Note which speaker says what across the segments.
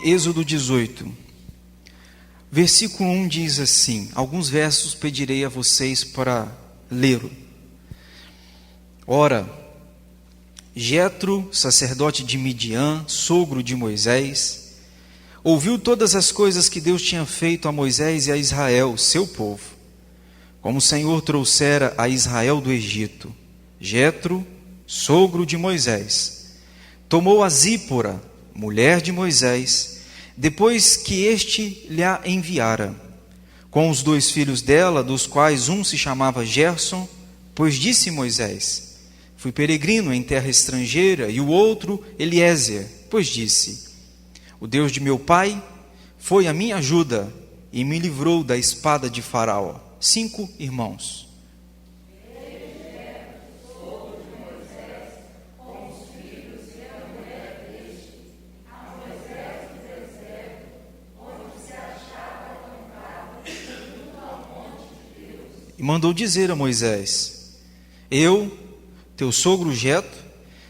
Speaker 1: Êxodo 18, versículo 1 diz assim, alguns versos pedirei a vocês para ler. Ora, Jetro, sacerdote de Midian, sogro de Moisés, ouviu todas as coisas que Deus tinha feito a Moisés e a Israel, seu povo, como o Senhor trouxera a Israel do Egito. Jetro, sogro de Moisés, tomou a Zípora, mulher de Moisés, depois que este lhe a enviara, com os 2 filhos dela, dos quais um se chamava Gerson, pois disse Moisés: fui peregrino em terra estrangeira, e o outro Eliezer, pois disse: o Deus de meu pai foi a minha ajuda e me livrou da espada de Faraó. 5 irmãos. E mandou dizer a Moisés: eu, teu sogro Jetro,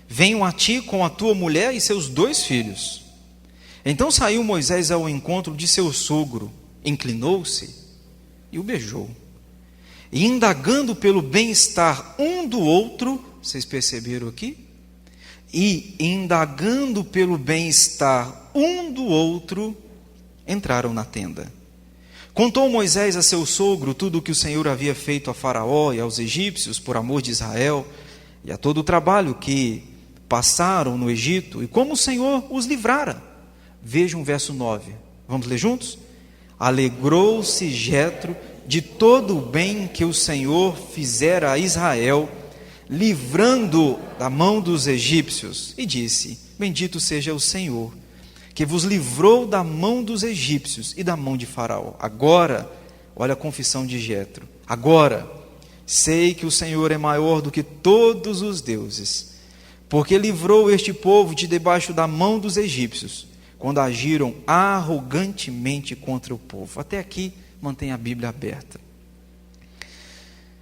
Speaker 1: venho a ti com a tua mulher e seus 2 filhos. Então saiu Moisés ao encontro de seu sogro, inclinou-se e o beijou. E indagando pelo bem-estar um do outro, vocês perceberam aqui? E indagando pelo bem-estar um do outro, entraram na tenda. Contou Moisés a seu sogro tudo o que o Senhor havia feito a Faraó e aos egípcios por amor de Israel, e a todo o trabalho que passaram no Egito, e como o Senhor os livrara. Vejam o verso 9. Vamos ler juntos? Alegrou-se Jetro de todo o bem que o Senhor fizera a Israel, livrando da mão dos egípcios, e disse: bendito seja o Senhor, que vos livrou da mão dos egípcios e da mão de Faraó. Agora, olha a confissão de Jetro, agora sei que o Senhor é maior do que todos os deuses, porque livrou este povo de debaixo da mão dos egípcios, quando agiram arrogantemente contra o povo. Até aqui, mantenha a Bíblia aberta.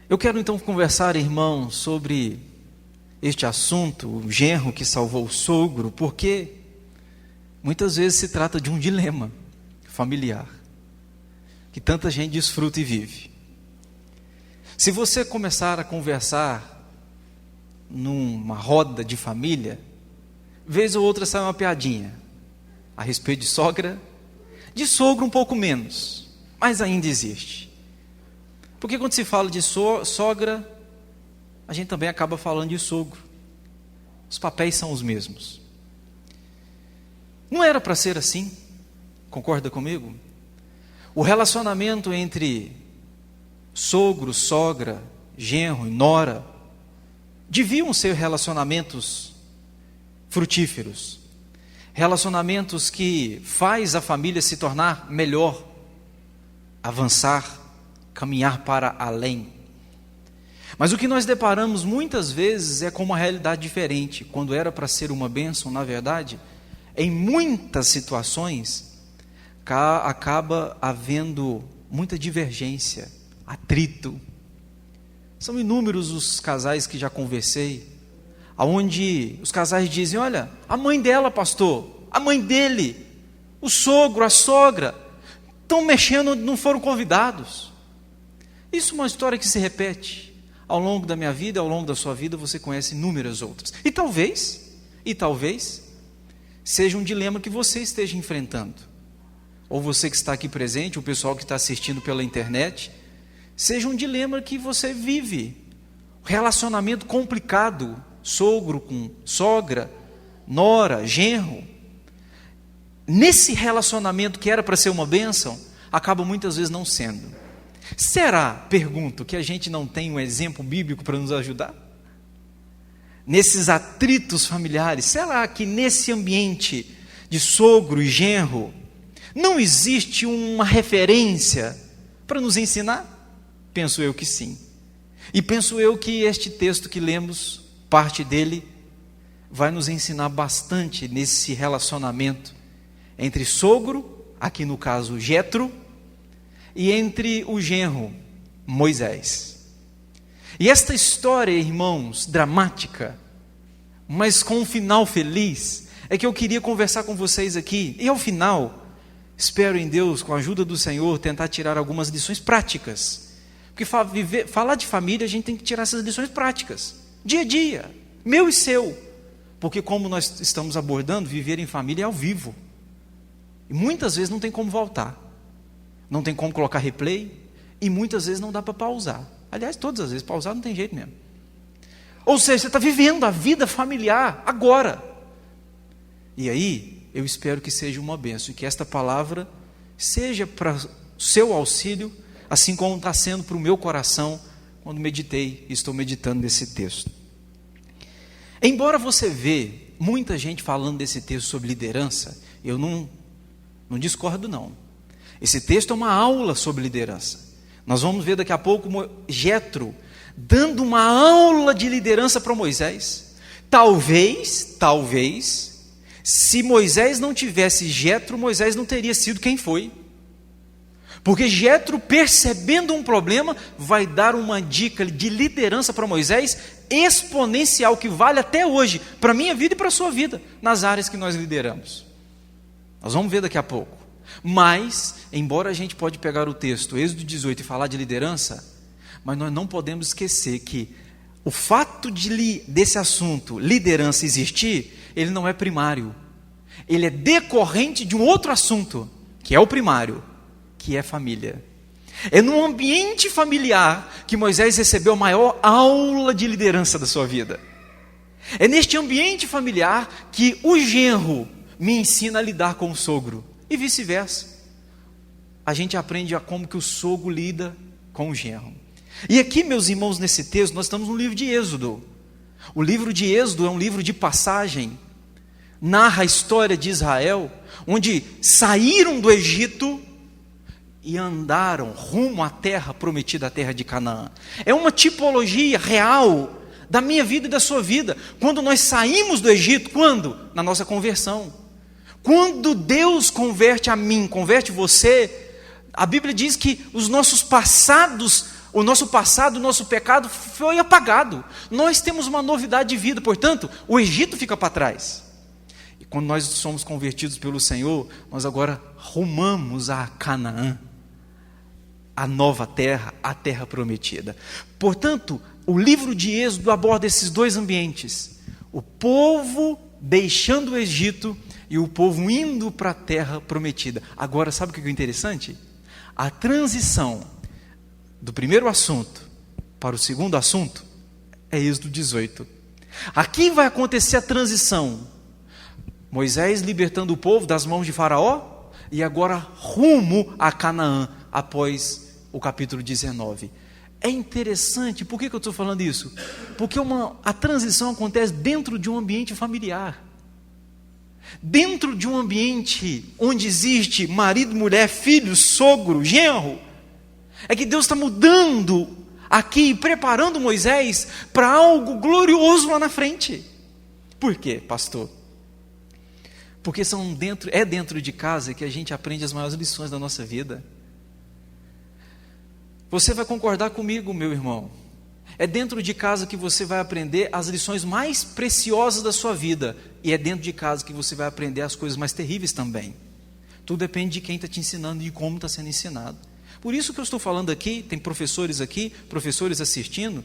Speaker 1: Eu quero então conversar, irmãos, sobre este assunto, o genro que salvou o sogro, porque muitas vezes se trata de um dilema familiar, que tanta gente desfruta e vive. Se você começar a conversar numa roda de família, vez ou outra sai uma piadinha a respeito de sogra, de sogro um pouco menos, mas ainda existe. Porque quando se fala de sogra, a gente também acaba falando de sogro. Os papéis são os mesmos. Não era para ser assim, concorda comigo? O relacionamento entre sogro, sogra, genro e nora deviam ser relacionamentos frutíferos, relacionamentos que faz a família se tornar melhor, avançar, caminhar para além. Mas o que nós deparamos muitas vezes é com uma realidade diferente. Quando era para ser uma bênção, na verdade, em muitas situações, acaba havendo muita divergência, atrito. São inúmeros os casais que já conversei, onde os casais dizem: olha, a mãe dela, pastor, a mãe dele, o sogro, a sogra, estão mexendo, não foram convidados. Isso é uma história que se repete. Ao longo da minha vida, ao longo da sua vida, você conhece inúmeras outras. E talvez, seja um dilema que você esteja enfrentando. Ou você que está aqui presente, o pessoal que está assistindo pela internet, seja um dilema que você vive. Relacionamento complicado, sogro com sogra, nora, genro. Nesse relacionamento que era para ser uma bênção, acaba muitas vezes não sendo. Será, pergunto, que a gente não tem um exemplo bíblico para nos ajudar? Nesses atritos familiares, será que nesse ambiente de sogro e genro, não existe uma referência para nos ensinar? Penso eu que sim. E penso eu que este texto que lemos, parte dele, vai nos ensinar bastante nesse relacionamento entre sogro, aqui no caso Jetro, e entre o genro, Moisés. E esta história, irmãos, dramática, mas com um final feliz, é que eu queria conversar com vocês aqui, e ao final, espero em Deus, com a ajuda do Senhor, tentar tirar algumas lições práticas. Porque falar de família, a gente tem que tirar essas lições práticas, dia a dia, meu e seu. Porque como nós estamos abordando, viver em família é ao vivo. E muitas vezes não tem como voltar. Não tem como colocar replay. E muitas vezes não dá para pausar. Aliás, todas as vezes, pausar não tem jeito mesmo. Ou seja, você está vivendo a vida familiar agora. E aí, eu espero que seja uma bênção. E que esta palavra seja para o seu auxílio, assim como está sendo para o meu coração, quando meditei e estou meditando nesse texto. Embora você vê muita gente falando desse texto sobre liderança, eu não discordo não. Esse texto é uma aula sobre liderança. Nós vamos ver daqui a pouco Jetro dando uma aula de liderança para Moisés. Talvez, se Moisés não tivesse Jetro, Moisés não teria sido quem foi. Porque Jetro, percebendo um problema, vai dar uma dica de liderança para Moisés exponencial, que vale até hoje, para a minha vida e para a sua vida, nas áreas que nós lideramos. Nós vamos ver daqui a pouco. Mas, embora a gente pode pegar o texto, Êxodo 18, e falar de liderança, mas nós não podemos esquecer que o fato desse assunto, liderança, existir, ele não é primário. Ele é decorrente de um outro assunto, que é o primário, que é família. É no ambiente familiar que Moisés recebeu a maior aula de liderança da sua vida. É neste ambiente familiar que o genro me ensina a lidar com o sogro, e vice-versa. A gente aprende a como que o sogro lida com o genro. E aqui, meus irmãos, nesse texto, nós estamos no livro de Êxodo. O livro de Êxodo é um livro de passagem, narra a história de Israel, onde saíram do Egito e andaram rumo à terra prometida, a terra de Canaã. É uma tipologia real da minha vida e da sua vida. Quando nós saímos do Egito, quando? Na nossa conversão. Quando Deus converte a mim, converte você, a Bíblia diz que os nossos passados, o nosso passado, o nosso pecado foi apagado. Nós temos uma novidade de vida, portanto, o Egito fica para trás. E quando nós somos convertidos pelo Senhor, nós agora rumamos a Canaã, a nova terra, a terra prometida. Portanto, o livro de Êxodo aborda esses dois ambientes: o povo deixando o Egito e o povo indo para a terra prometida. Agora, sabe o que é interessante? A transição do primeiro assunto para o segundo assunto é Êxodo 18. Aqui vai acontecer a transição. Moisés libertando o povo das mãos de Faraó e agora rumo a Canaã, após o capítulo 19. É interessante, por que eu estou falando isso? Porque a transição acontece dentro de um ambiente familiar. Dentro de um ambiente onde existe marido, mulher, filho, sogro, genro. É que Deus está mudando aqui, preparando Moisés para algo glorioso lá na frente. Por quê, pastor? Porque é dentro de casa que a gente aprende as maiores lições da nossa vida. Você vai concordar comigo, meu irmão. É dentro de casa que você vai aprender as lições mais preciosas da sua vida. E é dentro de casa que você vai aprender as coisas mais terríveis também. Tudo depende de quem está te ensinando e de como está sendo ensinado. Por isso que eu estou falando aqui, tem professores aqui, professores assistindo.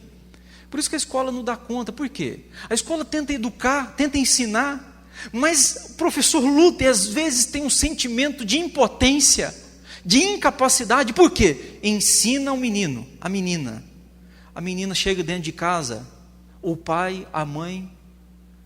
Speaker 1: Por isso que a escola não dá conta. Por quê? A escola tenta educar, tenta ensinar, mas o professor luta e às vezes tem um sentimento de impotência, de incapacidade. Por quê? Ensina o menino, a menina. A menina chega dentro de casa, o pai, a mãe,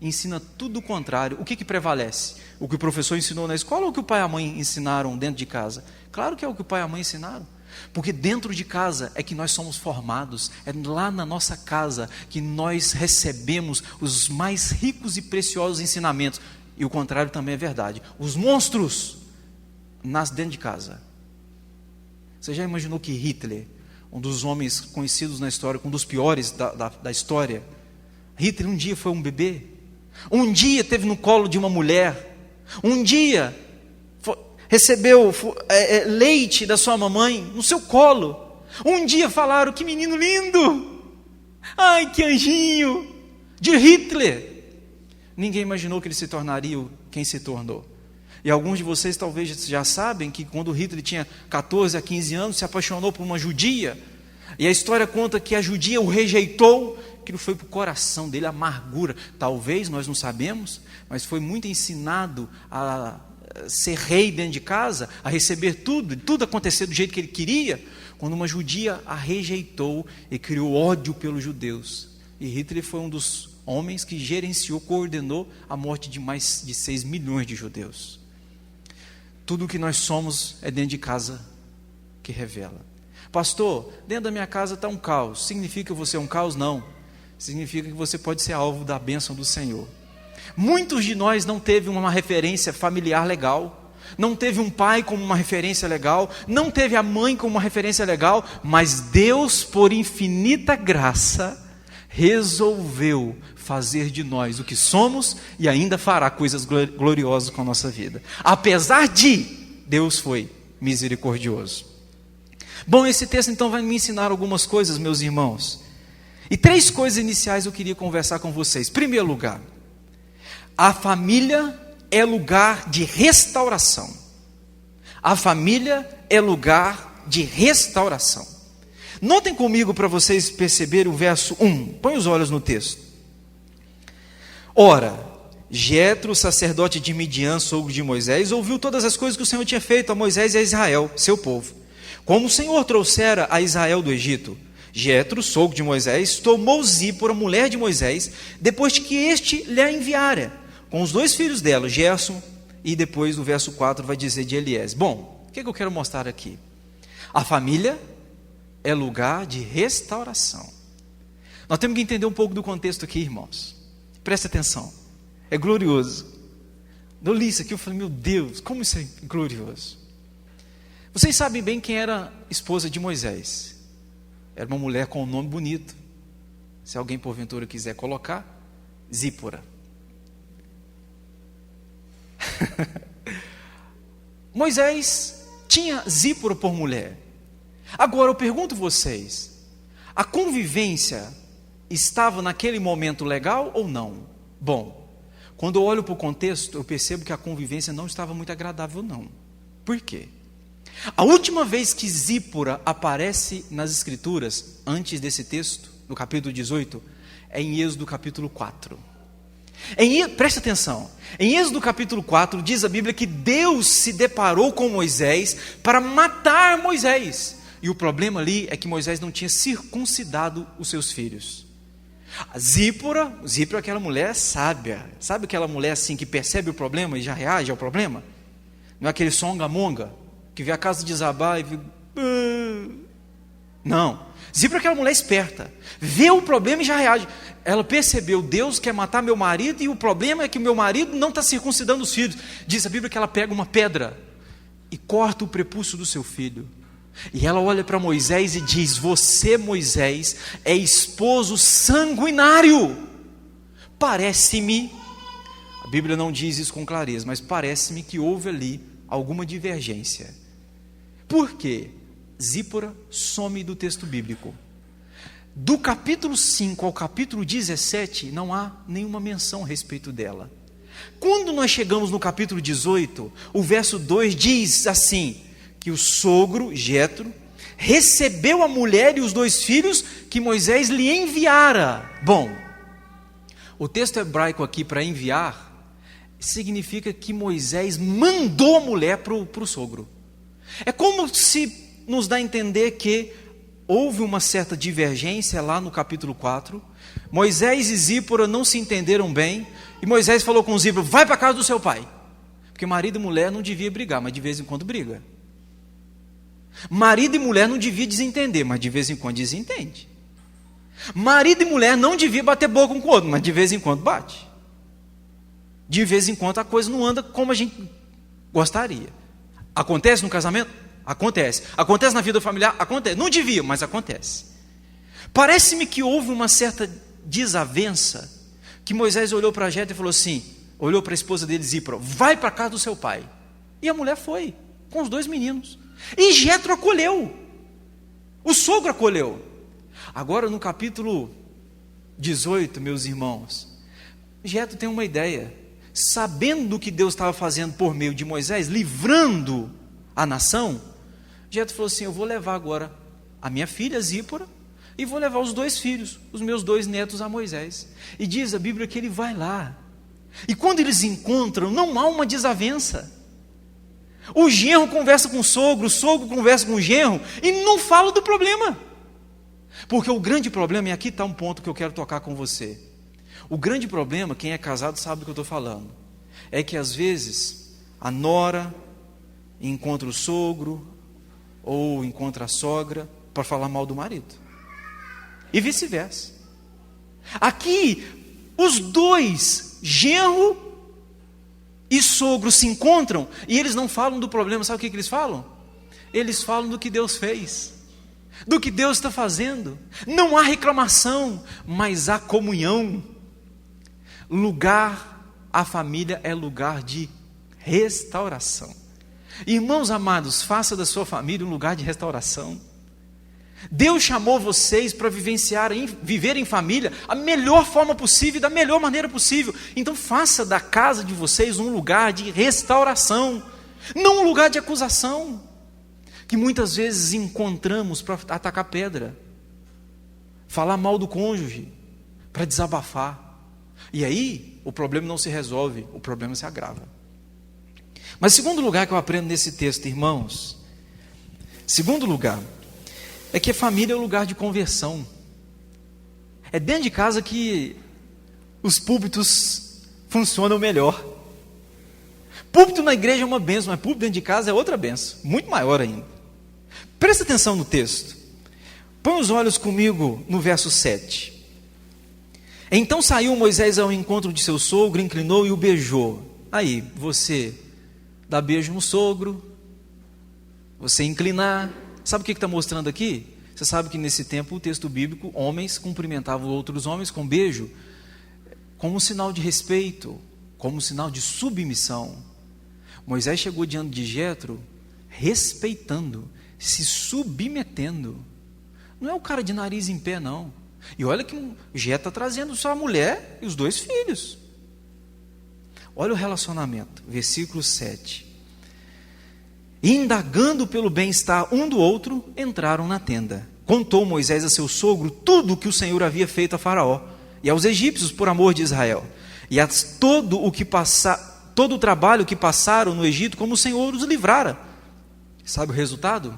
Speaker 1: ensina tudo o contrário. O que prevalece? O que o professor ensinou na escola ou o que o pai e a mãe ensinaram dentro de casa? Claro que é o que o pai e a mãe ensinaram. Porque dentro de casa é que nós somos formados, é lá na nossa casa que nós recebemos os mais ricos e preciosos ensinamentos. E o contrário também é verdade. Os monstros nascem dentro de casa. Você já imaginou que Hitler, um dos homens conhecidos na história, um dos piores da história, Hitler um dia foi um bebê, um dia esteve no colo de uma mulher, um dia recebeu leite da sua mamãe no seu colo, um dia falaram: que menino lindo, ai que anjinho, de Hitler. Ninguém imaginou que ele se tornaria quem se tornou. E alguns de vocês talvez já sabem que quando Hitler tinha 14 a 15 anos, se apaixonou por uma judia, e a história conta que a judia o rejeitou, aquilo foi para o coração dele, a amargura. Talvez, nós não sabemos, mas foi muito ensinado a ser rei dentro de casa, a receber tudo acontecer do jeito que ele queria, quando uma judia a rejeitou e criou ódio pelos judeus. E Hitler foi um dos homens que gerenciou, coordenou a morte de mais de 6 milhões de judeus. Tudo o que nós somos é dentro de casa que revela. Pastor, dentro da minha casa está um caos. Significa que você é um caos? Não. Significa que você pode ser alvo da bênção do Senhor. Muitos de nós não teve uma referência familiar legal, não teve um pai como uma referência legal, não teve a mãe como uma referência legal, mas Deus, por infinita graça, resolveu fazer de nós o que somos e ainda fará coisas gloriosas com a nossa vida. Apesar de, Deus foi misericordioso. Bom, esse texto então vai me ensinar algumas coisas, meus irmãos. E 3 coisas iniciais eu queria conversar com vocês. Primeiro lugar, a família é lugar de restauração. A família é lugar de restauração. Notem comigo para vocês perceberem o verso 1. Põe os olhos no texto. Ora, Jetro, sacerdote de Midian, sogro de Moisés, ouviu todas as coisas que o Senhor tinha feito a Moisés e a Israel, seu povo, como o Senhor trouxera a Israel do Egito. Jetro, sogro de Moisés, tomou Zípora, mulher de Moisés, depois que este lhe a enviara, com os 2 filhos dela, Gerson, e depois o verso 4 vai dizer de Eliezer. Bom, o que eu quero mostrar aqui? A família é lugar de restauração. Nós temos que entender um pouco do contexto aqui, irmãos. Preste atenção. É glorioso. Eu li isso aqui, eu falei, meu Deus, como isso é glorioso. Vocês sabem bem quem era a esposa de Moisés. Era uma mulher com um nome bonito. Se alguém porventura quiser colocar, Zípora. Moisés tinha Zípora por mulher. Agora eu pergunto a vocês, a convivência estava naquele momento legal ou não? Bom, quando eu olho para o contexto, eu percebo que a convivência não estava muito agradável não. Por quê? A última vez que Zípora aparece nas Escrituras, antes desse texto, no capítulo 18, é em Êxodo capítulo 4. Preste atenção, em Êxodo capítulo 4 diz a Bíblia que Deus se deparou com Moisés para matar Moisés. E o problema ali é que Moisés não tinha circuncidado os seus filhos. Zípora é aquela mulher sábia. Sabe aquela mulher assim que percebe o problema e já reage ao problema? Não é aquele songamonga que vê a casa desabar e fica... Não. Zípora é aquela mulher esperta. Vê o problema e já reage. Ela percebeu, Deus quer matar meu marido e o problema é que o meu marido não está circuncidando os filhos. Diz a Bíblia que ela pega uma pedra e corta o prepúcio do seu filho. E ela olha para Moisés e diz, você, Moisés, é esposo sanguinário. Parece-me, a Bíblia não diz isso com clareza, mas parece-me que houve ali alguma divergência. Por quê? Zípora some do texto bíblico. Do capítulo 5 ao capítulo 17, não há nenhuma menção a respeito dela. Quando nós chegamos no capítulo 18, o verso 2 diz assim, que o sogro, Jetro, recebeu a mulher e os 2 filhos que Moisés lhe enviara. Bom, o texto hebraico aqui para enviar, significa que Moisés mandou a mulher para o sogro. É como se nos dá a entender que houve uma certa divergência lá no capítulo 4, Moisés e Zípora não se entenderam bem, e Moisés falou com Zípora, vai para a casa do seu pai, porque marido e mulher não devia brigar, mas de vez em quando briga. Marido e mulher não devia desentender, mas de vez em quando desentende. Marido e mulher não devia bater boca um com o outro, mas de vez em quando bate. De vez em quando a coisa não anda como a gente gostaria. Acontece no casamento? Acontece. Acontece na vida familiar? Acontece. Não devia, mas acontece. Parece-me que houve uma certa desavença, que Moisés olhou para Jetro e falou assim, olhou para a esposa dele, Zípora, vai para a casa do seu pai. E a mulher foi, com os 2 meninos. E Jetro acolheu. O sogro acolheu. Agora no capítulo 18, meus irmãos, Jetro tem uma ideia. sabendo do que Deus estava fazendo por meio de Moisés, livrando a nação, Jetro falou assim: eu vou levar agora a minha filha Zípora e vou levar os 2 filhos, os meus 2 netos, a Moisés. E diz a Bíblia que ele vai lá, e quando eles encontram, não há uma desavença. O genro conversa com o sogro conversa com o genro, e não fala do problema. Porque o grande problema, e aqui está um ponto que eu quero tocar com você. O grande problema, quem é casado sabe do que eu estou falando, é que às vezes a nora encontra o sogro ou encontra a sogra para falar mal do marido, e vice-versa. Aqui os 2, genro e sogro, se encontram e eles não falam do problema. Sabe o que eles falam? Eles falam do que Deus fez, do que Deus está fazendo. Não há reclamação, mas há comunhão. A família é lugar de restauração. Irmãos amados, faça da sua família um lugar de restauração. Deus chamou vocês para viver em família a melhor forma possível, da melhor maneira possível. Então faça da casa de vocês um lugar de restauração, não um lugar de acusação, que muitas vezes encontramos para atacar pedra, falar mal do cônjuge, para desabafar. E aí o problema não se resolve, o problema se agrava. Mas segundo lugar que eu aprendo nesse texto, irmãos, segundo lugar, é que a família é o lugar de conversão. É dentro de casa que os púlpitos funcionam melhor. Púlpito na igreja é uma bênção, mas púlpito dentro de casa é outra bênção, muito maior ainda. Presta atenção no texto. Põe os olhos comigo no verso 7. Então saiu Moisés ao encontro de seu sogro, inclinou e o beijou. Aí, você dá beijo no sogro, você inclinar. Sabe o que está mostrando aqui? Você sabe que nesse tempo, o texto bíblico, homens cumprimentavam outros homens com beijo, como um sinal de respeito, como um sinal de submissão. Moisés chegou diante de Jetro, respeitando, se submetendo. Não é o cara de nariz em pé, não. E olha que Jetro está trazendo sua mulher e os 2 filhos. Olha o relacionamento, versículo 7. Indagando pelo bem-estar um do outro, entraram na tenda. Contou Moisés a seu sogro tudo o que o Senhor havia feito a Faraó e aos egípcios por amor de Israel, e a todo o trabalho que passaram no Egito, como o Senhor os livrara. Sabe o resultado?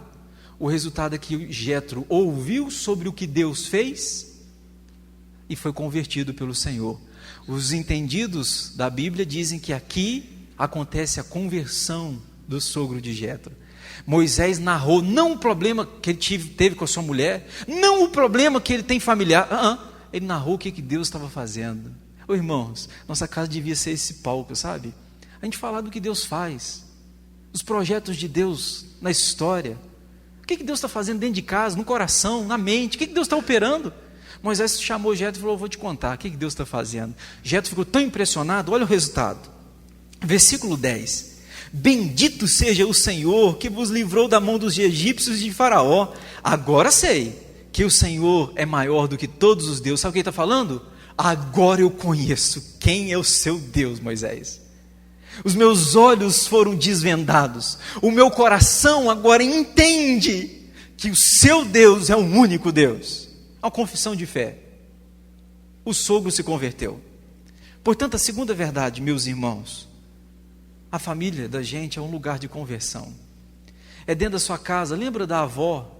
Speaker 1: O resultado é que Jetro ouviu sobre o que Deus fez e foi convertido pelo Senhor. Os entendidos da Bíblia dizem que aqui acontece a conversão do sogro de Jetro. Moisés narrou não o problema que ele teve com a sua mulher, não o problema que ele tem familiar, ele narrou o que Deus estava fazendo. Irmãos, nossa casa devia ser esse palco, sabe? A gente falar do que Deus faz, os projetos de Deus na história, o que Deus está fazendo dentro de casa, no coração, na mente, o que Deus está operando. Moisés chamou Jetro e falou: vou te contar o que Deus está fazendo. Jetro ficou tão impressionado. Olha o resultado, versículo 10. Bendito seja o Senhor que vos livrou da mão dos egípcios e de Faraó. Agora sei que o Senhor é maior do que todos os deuses. Sabe o que ele está falando? Agora eu conheço quem é o seu Deus, Moisés. Os meus olhos foram desvendados, o meu coração agora entende que o seu Deus é o único Deus. Uma confissão de fé. O sogro se converteu. Portanto, a segunda verdade, meus irmãos, a família da gente é um lugar de conversão. É dentro da sua casa. Lembra da avó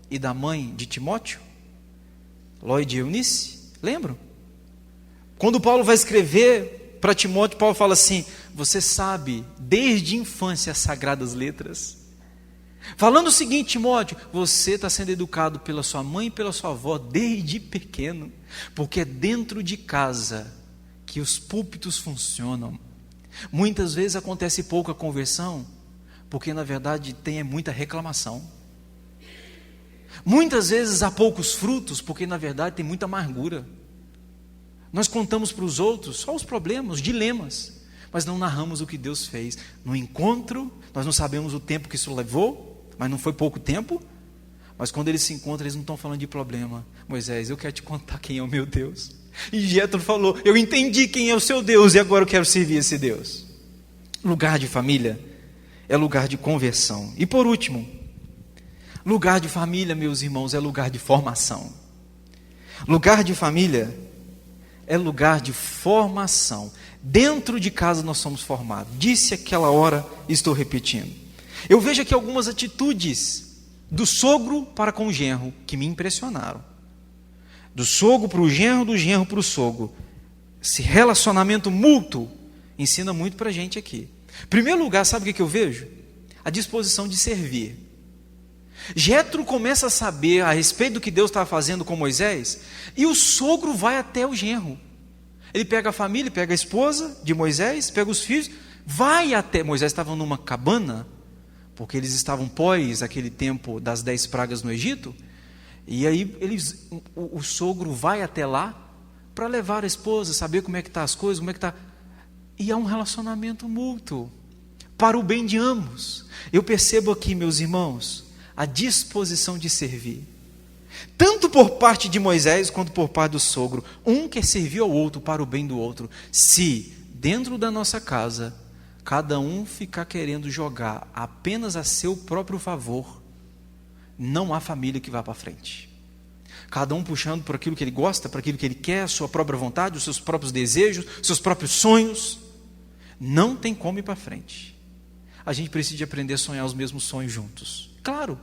Speaker 1: e da mãe de Timóteo? Lloyd e Eunice? Lembram? Quando Paulo vai escrever para Timóteo, Paulo fala assim: você sabe desde a infância as sagradas letras. Falando o seguinte, Timóteo, você está sendo educado pela sua mãe e pela sua avó desde pequeno, porque é dentro de casa que os púlpitos funcionam. Muitas vezes acontece pouca conversão, porque na verdade tem muita reclamação. Muitas vezes há poucos frutos, porque na verdade tem muita amargura. Nós contamos para os outros só os problemas, os dilemas, mas não narramos o que Deus fez. No encontro, nós não sabemos o tempo que isso levou, mas não foi pouco tempo. Mas quando eles se encontram, eles não estão falando de problema. Moisés, eu quero te contar quem é o meu Deus. E Jétro falou: eu entendi quem é o seu Deus e agora eu quero servir esse Deus. Lugar de família é lugar de conversão. E por último, lugar de família, meus irmãos, é lugar de formação. Lugar de família é lugar de formação. Dentro de casa nós somos formados. Disse aquela hora e estou repetindo. Eu vejo aqui algumas atitudes do sogro para com o genro que me impressionaram. Do sogro para o genro, do genro para o sogro. Esse relacionamento mútuo ensina muito para a gente aqui. Em primeiro lugar, sabe o que eu vejo? A disposição de servir. Jétro começa a saber a respeito do que Deus estava fazendo com Moisés, e o sogro vai até o genro. Ele pega a família, pega a esposa de Moisés, pega os filhos, vai até. Moisés estava numa cabana, porque eles estavam pós aquele tempo das 10 pragas no Egito, e aí o sogro vai até lá para levar a esposa, saber como é que estão as coisas, como é que está. E é um relacionamento mútuo, para o bem de ambos. Eu percebo aqui, meus irmãos, a disposição de servir, tanto por parte de Moisés quanto por parte do sogro. Um quer servir ao outro para o bem do outro. Se dentro da nossa casa cada um ficar querendo jogar apenas a seu próprio favor, não há família que vá para frente. Cada um puxando por aquilo que ele gosta, por aquilo que ele quer, a sua própria vontade, os seus próprios desejos, os seus próprios sonhos, não tem como ir para frente. A gente precisa de aprender a sonhar os mesmos sonhos juntos. Claro,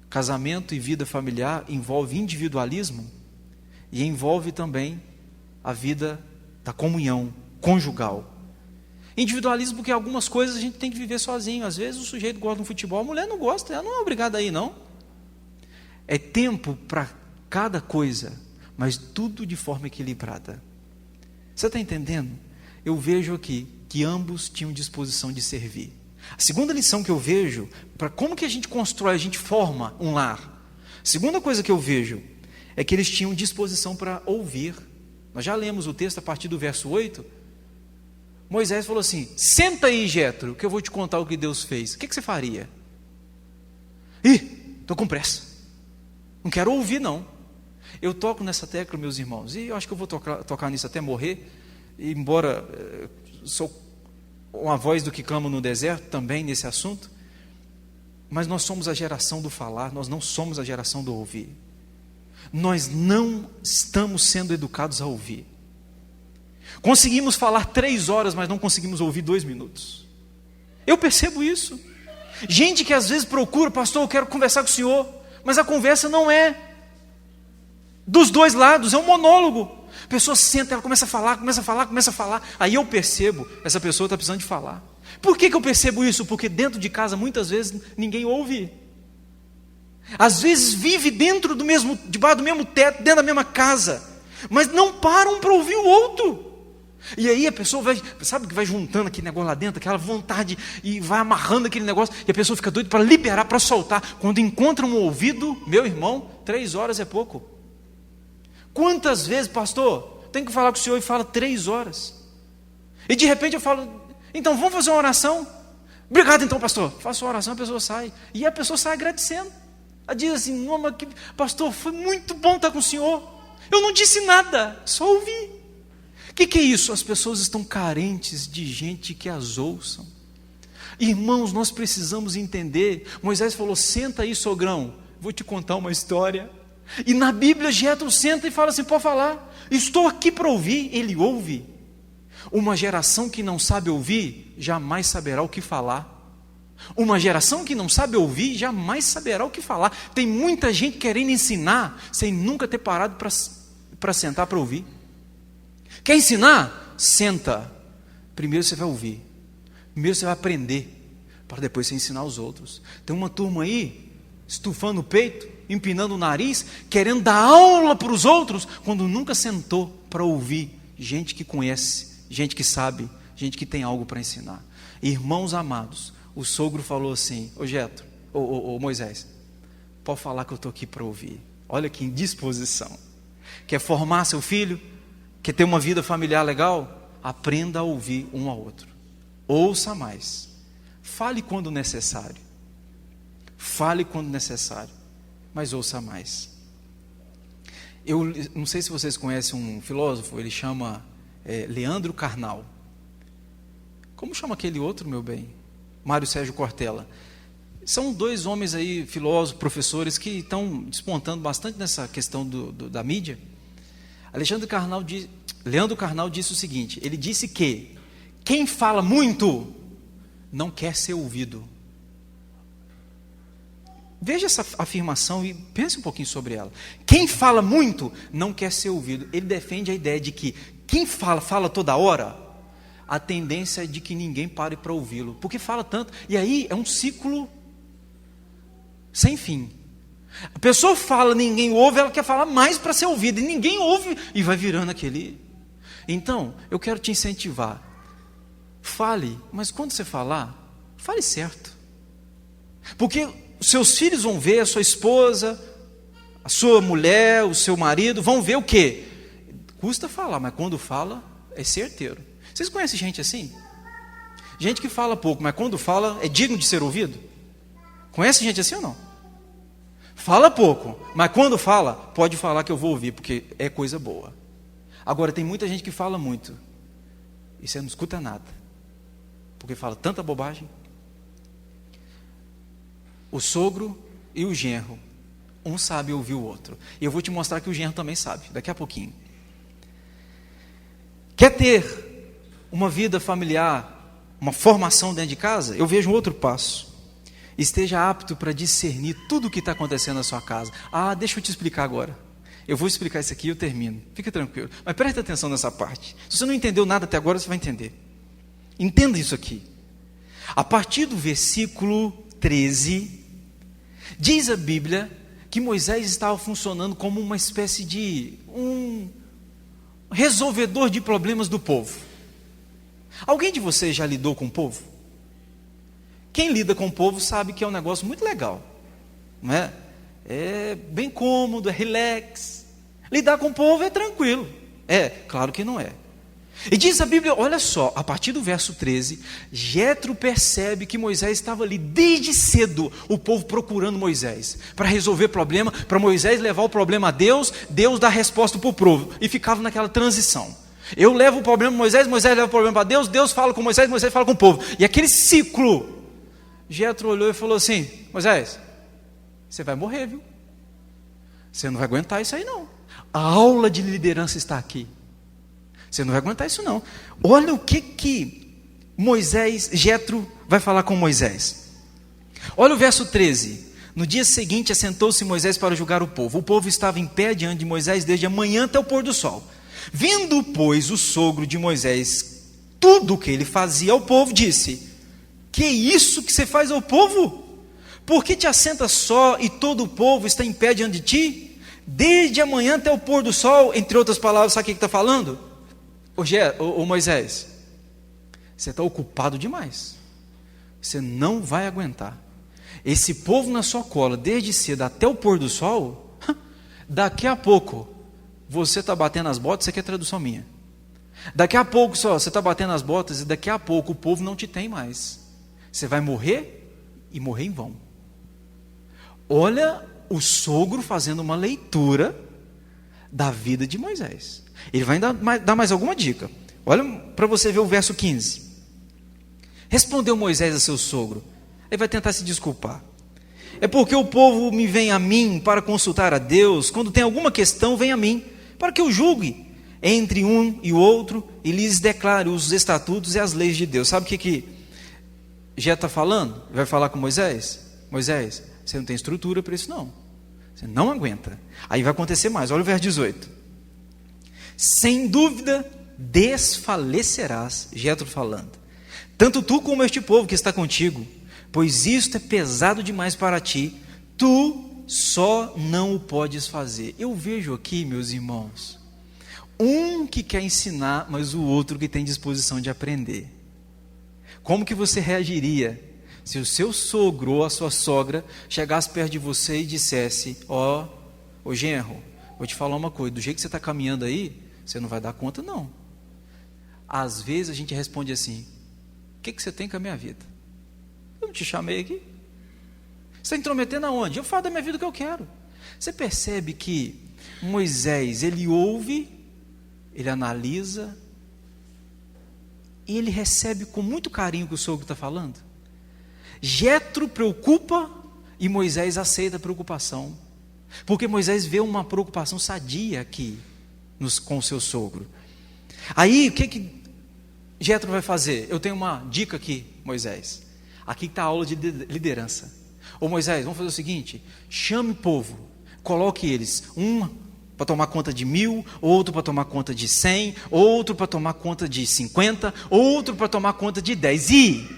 Speaker 1: casamento e vida familiar envolve individualismo e envolve também a vida da comunhão conjugal. Individualismo porque algumas coisas a gente tem que viver sozinho. Às vezes o sujeito gosta de futebol, a mulher não gosta, ela não é obrigada a ir, não. É tempo para cada coisa, mas tudo de forma equilibrada. Você está entendendo? Eu vejo aqui que ambos tinham disposição de servir. A segunda lição que eu vejo, para como que a gente constrói, a gente forma um lar. A segunda coisa que eu vejo é que eles tinham disposição para ouvir. Nós já lemos o texto a partir do verso 8. Moisés falou assim: senta aí, Jétro, que eu vou te contar o que Deus fez. O que você faria? Estou com pressa, não quero ouvir não. Eu toco nessa tecla, meus irmãos, e eu acho que eu vou tocar nisso até morrer, embora sou uma voz do que clama no deserto também nesse assunto, mas nós somos a geração do falar, nós não somos a geração do ouvir. Nós não estamos sendo educados a ouvir. Conseguimos falar 3 horas, mas não conseguimos ouvir 2 minutos. Eu percebo isso. Gente que às vezes procura: pastor, eu quero conversar com o senhor, mas a conversa não é dos dois lados, é um monólogo. A pessoa senta, ela começa a falar. Aí eu percebo, essa pessoa está precisando de falar. Por que eu percebo isso? Porque dentro de casa, muitas vezes, ninguém ouve. Às vezes vive debaixo do mesmo teto, dentro da mesma casa, mas não param para ouvir o outro. E aí a pessoa sabe que vai juntando aquele negócio lá dentro, aquela vontade, e vai amarrando aquele negócio, e a pessoa fica doida para liberar, para soltar. Quando encontra um ouvido, meu irmão, 3 horas é pouco. Quantas vezes, pastor, tem que falar com o senhor e fala 3 horas. E de repente eu falo: então vamos fazer uma oração? Obrigado então, pastor. Faço uma oração, a pessoa sai. E a pessoa sai agradecendo. Ela diz assim: não, mas pastor, foi muito bom estar com o senhor. Eu não disse nada, só ouvi. O que é isso? As pessoas estão carentes de gente que as ouçam. Irmãos, nós precisamos entender. Moisés falou: senta aí, sogrão, vou te contar uma história. E na Bíblia, Jétro senta e fala assim: pode falar, estou aqui para ouvir. Ele ouve. Uma geração que não sabe ouvir, jamais saberá o que falar. Uma geração que não sabe ouvir, jamais saberá o que falar. Tem muita gente querendo ensinar, sem nunca ter parado para sentar para ouvir. Quer ensinar? Senta. Primeiro você vai ouvir. Primeiro você vai aprender, para depois você ensinar os outros. Tem uma turma aí, estufando o peito, empinando o nariz, querendo dar aula para os outros, quando nunca sentou para ouvir gente que conhece, gente que sabe, gente que tem algo para ensinar. Irmãos amados, o sogro falou assim: ô Jétro, ô Moisés, pode falar que eu estou aqui para ouvir. Olha que indisposição. Quer formar seu filho? Quer ter uma vida familiar legal? Aprenda a ouvir um ao outro. Ouça mais. Fale quando necessário. Fale quando necessário, mas ouça mais. Eu não sei se vocês conhecem um filósofo, ele chama Leandro Carnal. Como chama aquele outro, meu bem? Mário Sérgio Cortella. São dois homens aí, filósofos, professores, que estão despontando bastante nessa questão da mídia. Leandro Carnal disse o seguinte, ele disse que quem fala muito não quer ser ouvido. Veja essa afirmação e pense um pouquinho sobre ela. Quem fala muito não quer ser ouvido. Ele defende a ideia de que quem fala toda hora, a tendência é de que ninguém pare para ouvi-lo, porque fala tanto. E aí é um ciclo sem fim. A pessoa fala, ninguém ouve, ela quer falar mais para ser ouvida, e ninguém ouve, e vai virando aquele. Então, eu quero te incentivar. Fale, mas quando você falar, fale certo. Porque os seus filhos vão ver, a sua esposa, a sua mulher, o seu marido, vão ver o quê? Custa falar, mas quando fala, é certeiro. Vocês conhecem gente assim? Gente que fala pouco, mas quando fala, é digno de ser ouvido? Conhece gente assim ou não? Fala pouco, mas quando fala, pode falar que eu vou ouvir, porque é coisa boa. Agora, tem muita gente que fala muito, e você não escuta nada, porque fala tanta bobagem. O sogro e o genro, um sabe ouvir o outro. E eu vou te mostrar que o genro também sabe, daqui a pouquinho. Quer ter uma vida familiar, uma formação dentro de casa? Eu vejo um outro passo. Esteja apto para discernir tudo o que está acontecendo na sua casa. Deixa eu te explicar agora. Eu vou explicar isso aqui e eu termino. Fica tranquilo. Mas preste atenção nessa parte. Se você não entendeu nada até agora, você vai entender. Entenda isso aqui. A partir do versículo 13, diz a Bíblia que Moisés estava funcionando como uma espécie de um resolvedor de problemas do povo. Alguém de vocês já lidou com o povo? Quem lida com o povo sabe que é um negócio muito legal, não é? É bem cômodo, é relax. Lidar com o povo é tranquilo. Claro que não é. E diz a Bíblia, olha só, a partir do verso 13, Jetro percebe que Moisés estava ali desde cedo, o povo procurando Moisés, para resolver problema, para Moisés levar o problema a Deus, Deus dá a resposta para o povo, e ficava naquela transição. Eu levo o problema para Moisés, Moisés leva o problema para Deus, Deus fala com Moisés, Moisés fala com o povo. E aquele ciclo, Jetro olhou e falou assim, Moisés, você vai morrer, viu? Você não vai aguentar isso aí não. A aula de liderança está aqui. Você não vai aguentar isso não. Olha o que Jetro vai falar com Moisés. Olha o verso 13. No dia seguinte assentou-se Moisés para julgar o povo. O povo estava em pé diante de Moisés desde a manhã até o pôr do sol. Vendo, pois, o sogro de Moisés tudo o que ele fazia ao povo, disse, que isso que você faz ao povo? Por que te assenta só e todo o povo está em pé diante de ti? Desde a manhã até o pôr do sol, entre outras palavras, sabe o que está falando? Ô Moisés, você está ocupado demais, você não vai aguentar, esse povo na sua cola, desde cedo até o pôr do sol, daqui a pouco, você está batendo as botas, isso aqui é tradução minha, daqui a pouco só, você está batendo as botas, e daqui a pouco o povo não te tem mais, você vai morrer, e morrer em vão. Olha o sogro fazendo uma leitura da vida de Moisés. Ele vai dar mais alguma dica. Olha para você ver o verso 15. Respondeu Moisés a seu sogro. Ele vai tentar se desculpar. É porque o povo me vem a mim para consultar a Deus. Quando tem alguma questão, vem a mim, para que eu julgue entre um e o outro e lhes declare os estatutos e as leis de Deus. Sabe o que Jetro está falando? Ele vai falar com Moisés. Moisés, você não tem estrutura para isso não. Você não aguenta. Aí vai acontecer mais. Olha o verso 18. Sem dúvida desfalecerás, Jetro falando, tanto tu como este povo que está contigo, pois isto é pesado demais para ti, tu só não o podes fazer. Eu vejo aqui, meus irmãos, um que quer ensinar, mas o outro que tem disposição de aprender. Como que você reagiria se o seu sogro ou a sua sogra chegasse perto de você e dissesse, ô genro, vou te falar uma coisa, do jeito que você está caminhando aí, você não vai dar conta não. Às vezes a gente responde assim, o que você tem com a minha vida? Eu não te chamei aqui. Você está intrometendo aonde? Eu falo da minha vida o que eu quero. Você percebe que Moisés, ele ouve, ele analisa, e ele recebe com muito carinho o que o sogro está falando. Jetro preocupa e Moisés aceita a preocupação, porque Moisés vê uma preocupação sadia aqui com o seu sogro. Aí o que Jetro vai fazer? Eu tenho uma dica aqui, Moisés. Aqui está a aula de liderança. Ô Moisés, vamos fazer o seguinte: chame o povo, coloque eles, um para tomar conta de 1000, outro para tomar conta de 100, outro para tomar conta de 50, outro para tomar conta de 10. E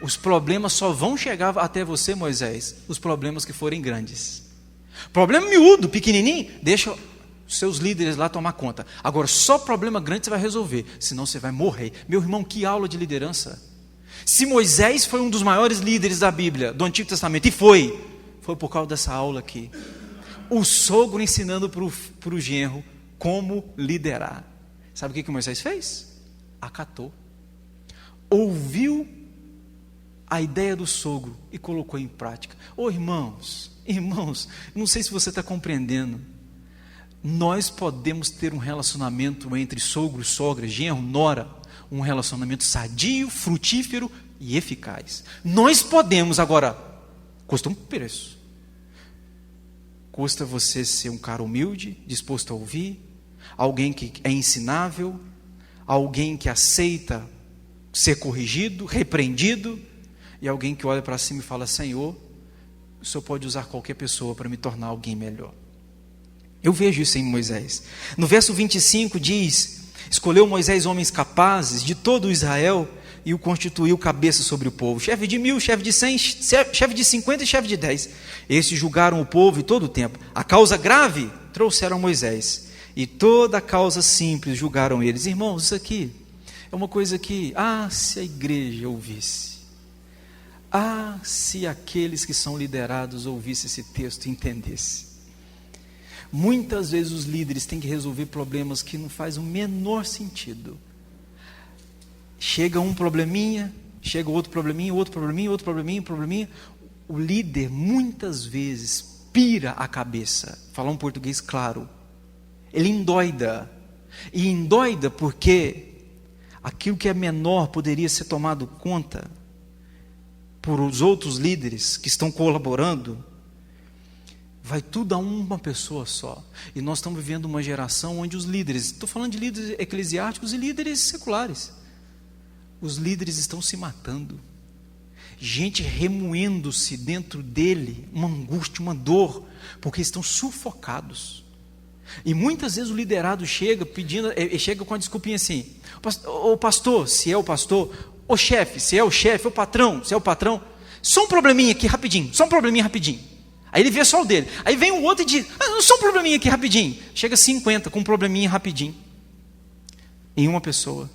Speaker 1: os problemas só vão chegar até você, Moisés, os problemas que forem grandes. Problema miúdo, pequenininho, deixa os seus líderes lá tomar conta. Agora, só problema grande você vai resolver, senão você vai morrer. Meu irmão, que aula de liderança! Se Moisés foi um dos maiores líderes da Bíblia, do Antigo Testamento, e foi por causa dessa aula aqui. O sogro ensinando para o genro como liderar. Sabe o que Moisés fez? Acatou. Ouviu a ideia do sogro e colocou em prática. Ô irmãos, não sei se você está compreendendo. Nós podemos ter um relacionamento entre sogro, sogra, genro, nora, um relacionamento sadio, frutífero e eficaz. Nós podemos, agora, custa um preço. Custa você ser um cara humilde, disposto a ouvir, alguém que é ensinável, alguém que aceita ser corrigido, repreendido, e alguém que olha para cima e fala: Senhor, o Senhor pode usar qualquer pessoa para me tornar alguém melhor. Eu vejo isso em Moisés. No verso 25 diz: escolheu Moisés homens capazes de todo Israel e o constituiu cabeça sobre o povo, chefe de 1000, chefe de 100, chefe de 50 e chefe de 10. Estes julgaram o povo em todo o tempo. A causa grave trouxeram a Moisés, e toda a causa simples julgaram eles. Irmãos, isso aqui é uma coisa que, se a igreja ouvisse, se aqueles que são liderados ouvissem esse texto e entendessem. Muitas vezes os líderes têm que resolver problemas que não faz o menor sentido. Chega um probleminha, chega outro probleminha, outro probleminha, outro probleminha, probleminha. O líder muitas vezes pira a cabeça, falar um português claro. Ele endoida. E endoida porque aquilo que é menor poderia ser tomado conta por os outros líderes que estão colaborando. Vai tudo a uma pessoa só. E nós estamos vivendo uma geração onde os líderes, estou falando de líderes eclesiásticos e líderes seculares, os líderes estão se matando. Gente remoendo-se dentro dele, uma angústia, uma dor, porque estão sufocados. E muitas vezes o liderado chega chega com a desculpinha assim: ô pastor, se é o pastor, ô chefe, se é o chefe, ô patrão, se é o patrão, só um probleminha aqui rapidinho, só um probleminha rapidinho. Aí ele vê só o dele. Aí vem o outro e diz: só um probleminha aqui rapidinho. Chega 50 com um probleminha rapidinho. Em uma pessoa.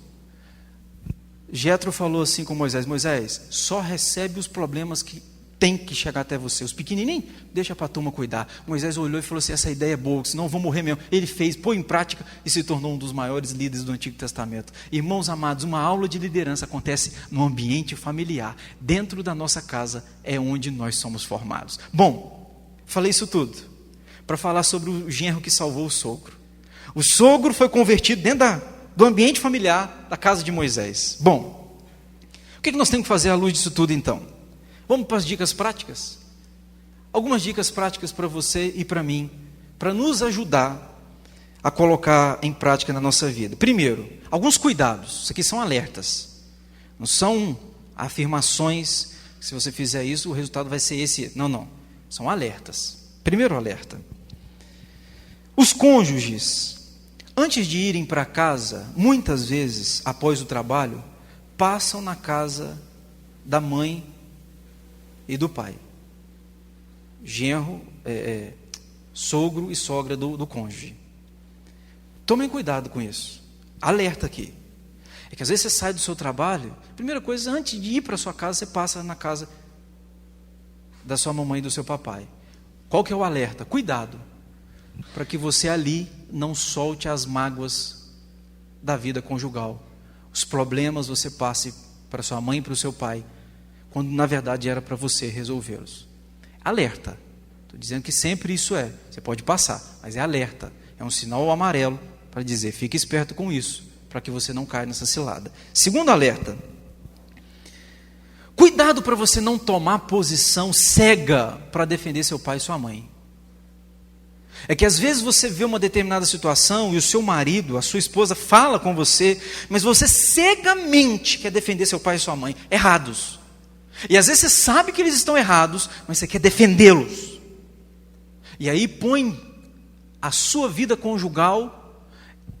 Speaker 1: Jetro falou assim com Moisés: Moisés, só recebe os problemas que tem que chegar até você. Os pequenininhos, deixa para a turma cuidar. Moisés olhou e falou assim: essa ideia é boa, senão eu vou morrer mesmo. Ele fez, pôs em prática e se tornou um dos maiores líderes do Antigo Testamento. Irmãos amados, uma aula de liderança acontece no ambiente familiar. Dentro da nossa casa é onde nós somos formados. Bom, falei isso tudo para falar sobre o genro que salvou o sogro. O sogro foi convertido dentro do ambiente familiar da casa de Moisés. Bom, o que nós temos que fazer à luz disso tudo então? Vamos para as dicas práticas? Algumas dicas práticas para você e para mim, para nos ajudar a colocar em prática na nossa vida. Primeiro, alguns cuidados. Isso aqui são alertas. Não são afirmações que se você fizer isso, o resultado vai ser esse. Não. São alertas. Primeiro alerta. Os cônjuges, antes de irem para casa, muitas vezes, após o trabalho, passam na casa da mãe e do pai. Genro, sogro e sogra do cônjuge. Tomem cuidado com isso. Alerta aqui. É que às vezes você sai do seu trabalho, primeira coisa, antes de ir para a sua casa, você passa na casa da sua mamãe e do seu papai. Qual que é o alerta? Cuidado, para que você ali não solte as mágoas da vida conjugal. Os problemas você passe para sua mãe e para o seu pai, quando na verdade era para você resolvê-los. Alerta. Estou dizendo que sempre isso é. Você pode passar, mas é alerta. É um sinal amarelo para dizer, fique esperto com isso, para que você não caia nessa cilada. Segundo alerta, cuidado para você não tomar posição cega para defender seu pai e sua mãe. É que às vezes você vê uma determinada situação e o seu marido, a sua esposa fala com você, mas você cegamente quer defender seu pai e sua mãe, errados. E às vezes você sabe que eles estão errados, mas você quer defendê-los. E aí põe a sua vida conjugal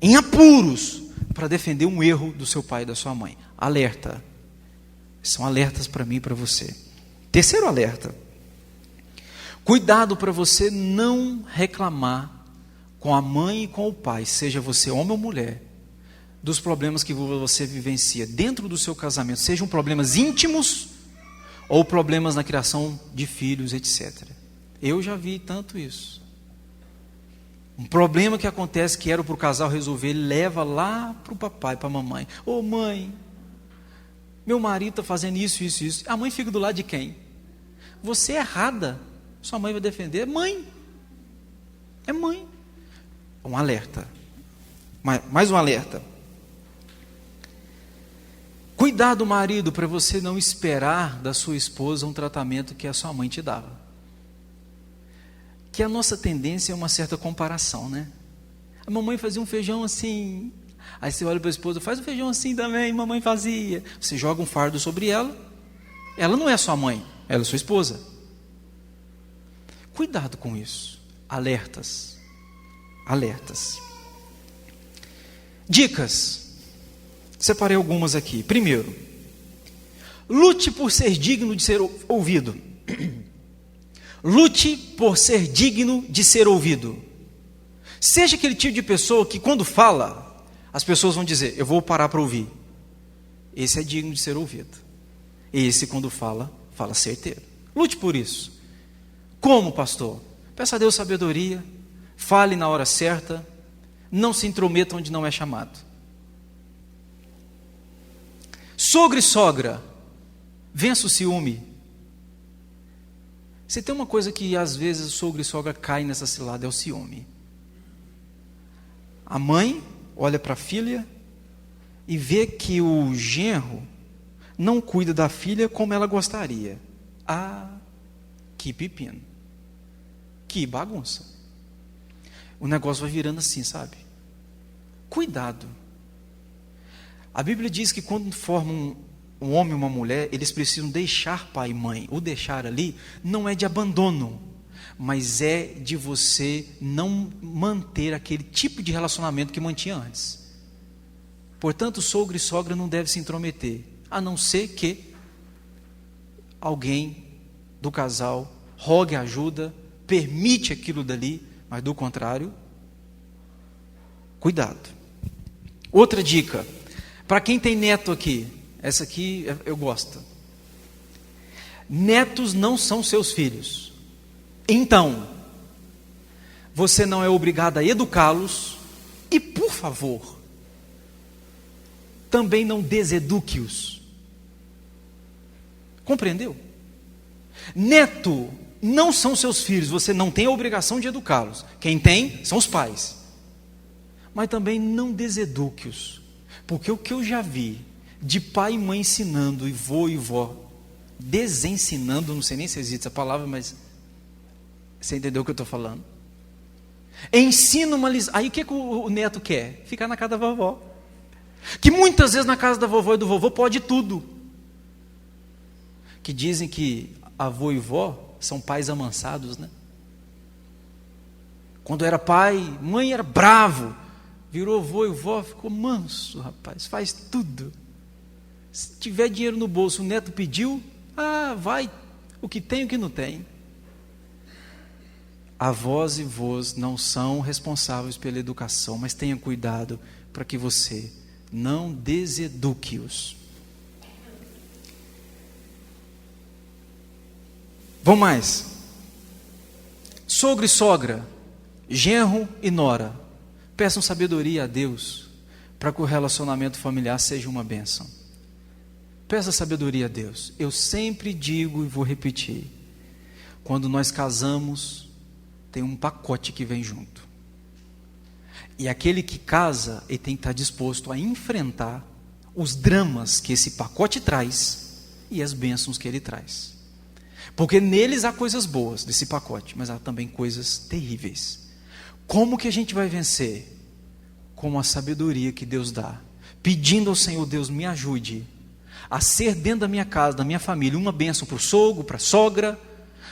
Speaker 1: em apuros para defender um erro do seu pai e da sua mãe. Alerta. São alertas para mim e para você. Terceiro alerta. Cuidado para você não reclamar com a mãe e com o pai, seja você homem ou mulher, dos problemas que você vivencia dentro do seu casamento, sejam problemas íntimos ou problemas na criação de filhos, etc. Eu já vi tanto isso. Um problema que acontece que era para o casal resolver, ele leva lá para o papai, para a mamãe. Ô mãe, meu marido está fazendo isso, isso, isso. A mãe fica do lado de quem? Você é errada. Sua mãe vai defender? É mãe. É mãe. Um alerta. Mais um alerta. Cuidado, marido, para você não esperar da sua esposa um tratamento que a sua mãe te dava. Que a nossa tendência é uma certa comparação, né? A mamãe fazia um feijão assim. Aí você olha para a esposa, faz um feijão assim também, mamãe fazia. Você joga um fardo sobre ela. Ela não é sua mãe, ela é sua esposa. Cuidado com isso. Alertas. Alertas. Dicas. Separei algumas aqui. Primeiro, lute por ser digno de ser ouvido. Lute por ser digno de ser ouvido. Seja aquele tipo de pessoa que quando fala, as pessoas vão dizer, eu vou parar para ouvir. Esse é digno de ser ouvido. Esse quando fala, fala certeiro. Lute por isso. Como, pastor? Peça a Deus sabedoria, fale na hora certa, não se intrometa onde não é chamado. Sogro e sogra, vença o ciúme. Se tem uma coisa que às vezes sogro e sogra caem nessa cilada, é o ciúme. A mãe olha para a filha e vê que o genro não cuida da filha como ela gostaria. Ah, que pepino. Que bagunça. O negócio vai virando assim, sabe? Cuidado. A Bíblia diz que quando formam um homem e uma mulher, eles precisam deixar pai e mãe. O deixar ali não é de abandono, mas é de você não manter aquele tipo de relacionamento que mantinha antes. Portanto, sogro e sogra não devem se intrometer, a não ser que alguém do casal rogue ajuda, permite aquilo dali, mas do contrário, cuidado. Outra dica, para quem tem neto aqui, essa aqui eu gosto. Netos não são seus filhos. Então, você não é obrigado a educá-los e, por favor, também não deseduque-os. Compreendeu? Neto não são seus filhos, você não tem a obrigação de educá-los. Quem tem são os pais. Mas também não deseduque-os, porque o que eu já vi de pai e mãe ensinando, e vô e vó desensinando, não sei nem se existe essa palavra, mas você entendeu o que eu estou falando? Ensina uma lição. Aí o que o neto quer? Ficar na casa da vovó. Que muitas vezes na casa da vovó e do vovô pode tudo. Que dizem que avô e vó são pais amansados, né? Quando era pai, mãe era bravo, virou avô e vó, ficou manso, rapaz, faz tudo. Se tiver dinheiro no bolso, o neto pediu, vai, o que tem e o que não tem. Avós e vós não são responsáveis pela educação, mas tenha cuidado para que você não deseduque-os. Vamos mais. Sogro e sogra, genro e nora, peçam sabedoria a Deus para que o relacionamento familiar seja uma bênção. Peça sabedoria a Deus. Eu sempre digo e vou repetir: quando nós casamos, tem um pacote que vem junto. E aquele que casa, ele tem que estar disposto a enfrentar os dramas que esse pacote traz e as bênçãos que ele traz. Porque neles há coisas boas desse pacote, mas há também coisas terríveis. Como que a gente vai vencer? Com a sabedoria que Deus dá. Pedindo ao Senhor, Deus, me ajude a ser dentro da minha casa, da minha família, uma bênção para o sogro, para a sogra,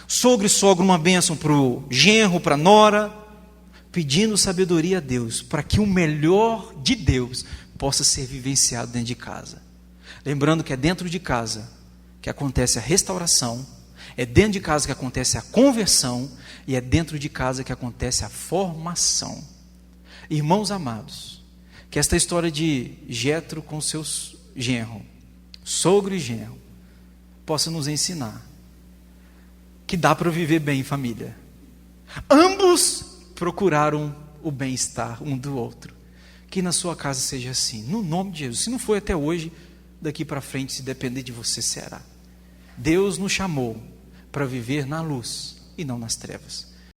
Speaker 1: sogro e sogra uma bênção para o genro, para a nora, pedindo sabedoria a Deus, para que o melhor de Deus possa ser vivenciado dentro de casa. Lembrando que é dentro de casa que acontece a restauração, é dentro de casa que acontece a conversão, e é dentro de casa que acontece a formação. Irmãos amados, que esta história de Jetro com seus genro, sogro e genro, possa nos ensinar que dá para viver bem em família. Ambos procuraram o bem-estar um do outro. Que na sua casa seja assim, no nome de Jesus. Se não foi até hoje, daqui para frente, se depender de você, será. Deus nos chamou para viver na luz e não nas trevas.